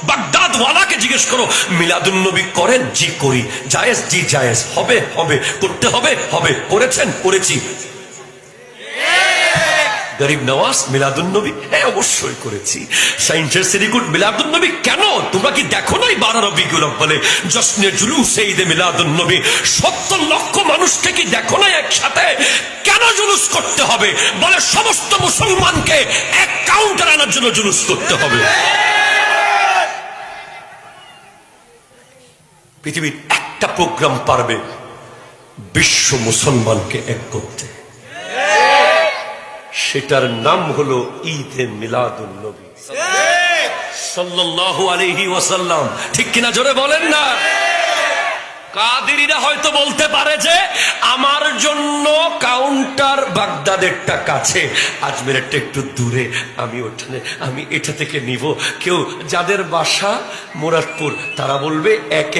Baghdad ওয়ালাকে জিজ্ঞেস করো মিলাদুন নবী করেন? জি করি। জায়েজ? জি জায়েজ। হবে? হবে। করতে হবে? হবে। করেছেন? করেছি। গরিব নওয়াজ মিলাদুন নবী? হ্যাঁ অবশ্যই করেছি। সায়েন্সের সিরিকুট মিলাদুন নবী কেন? তোমরা কি দেখো নাই 12 রবিউল আউয়ালে জশ্নে জুলুসে ঈদে মিলাদুন নবী 70 লক্ষ মানুষকে কি দেখো না একসাথে? কেন জুলুস করতে হবে? বলে সমস্ত মুসলমানকে এক কাউন্টার আনার জন্য জুলুস করতে হবে। পৃথিবীর একটা প্রোগ্রাম পারবে বিশ্ব মুসলমানকে এক করতে, সেটার নাম হলো ঈদে মিলাদুন নবী সাল্লাল্লাহু আলাইহি ওয়াসাল্লাম। ঠিক কিনা জোরে বলেন না? কাদেরিরা হয়তো বলতে পারে যে আমার জন্য কাউন্টার বাগদাদেরটা কাছে, আজমেরেরটা একটু দূরে, আমি এটা থেকে নিব। কেউ যাদের বাসা মুরাদপুর তারা বলবে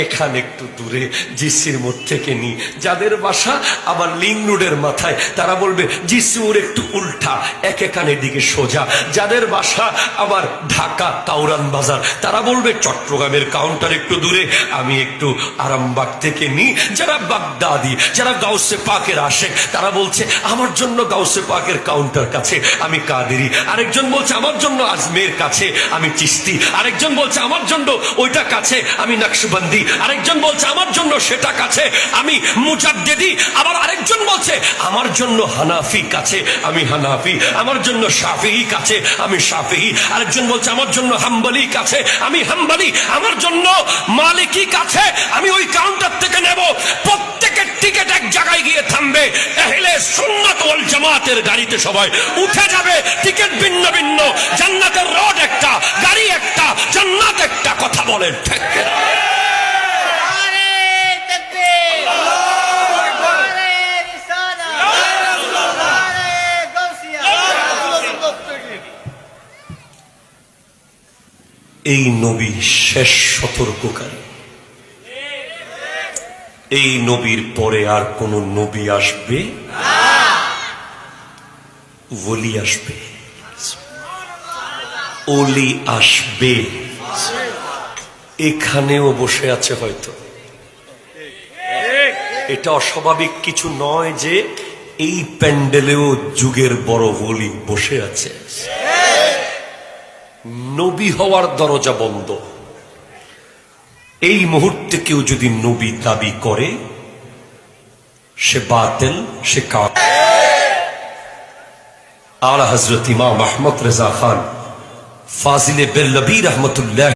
এখান একটু দূরে জিসির মোড় থেকে নি। যাদের বাসা আবার লিং রোডের মাথায় তারা বলবে জিসিউর একটু উল্টা এখানের দিকে সোজা। যাদের বাসা আবার ঢাকা কাউরান বাজার তারা বলবে চট্টগ্রামের কাউন্টার একটু দূরে, আমি একটু আরামবাগ থেকে নি। যারা বাগদাদি, যারা গাউসে পাকের আশেক তারা বলছে আমার জন্য গাউসে পাকের কাউন্টার কাছে, আমি কাদেরি। আরেকজন বলছে আমার জন্য আজমের কাছে, আমি চিস্তি। আরেকজন বলছে আমার জন্য ওইটা কাছে, আমি নকশবন্দি। আরেকজন বলছে আমার জন্য সেটা কাছে, আমি মুজাদ্দিদি। আবার আরেকজন বলছে আমার জন্য হানাফি কাছে, আমি হানাফি। আমার জন্য শাফিঈ কাছে, আমি শাফিঈ। আরেকজন বলছে আমার জন্য হাম্বলি কাছে, আমি হাম্বলি। আমার জন্য মালিকি কাছে, আমি ওই কাউন্টার থেকে নেব। প্রত্যেকের টিকিট এক জায়গায় গিয়ে থামবে, আহলে সুন্নাত ওয়াল জামাতের গাড়িতে সবাই উঠে যাবে। টিকিট ভিন্ন ভিন্ন, জান্নাতের রোড একটা, গাড়ি একটা, জান্নাত একটা। কথা বলেন ঠিক কিনা? এই নবী শেষ সতর্ককারী। এই নবীর পরে আর কোন নবী আসবে না, ওলি আসবে, ওলি আসবে। এখানেও বসে আছে হয়তো। এটা অস্বাভাবিক কিছু নয় যে এই প্যান্ডেলেও যুগের বড় ওলি বসে আছে। নবী হওয়ার দরজা বন্ধ। এই মুহূর্তে কেউ যদি নবী দাবি করে সে বাতিল, সে কাফের। আলা হযরত ইমাম আহমদ রেজা খান ফাজিলে বেল্লবী রহমতুল্লাহ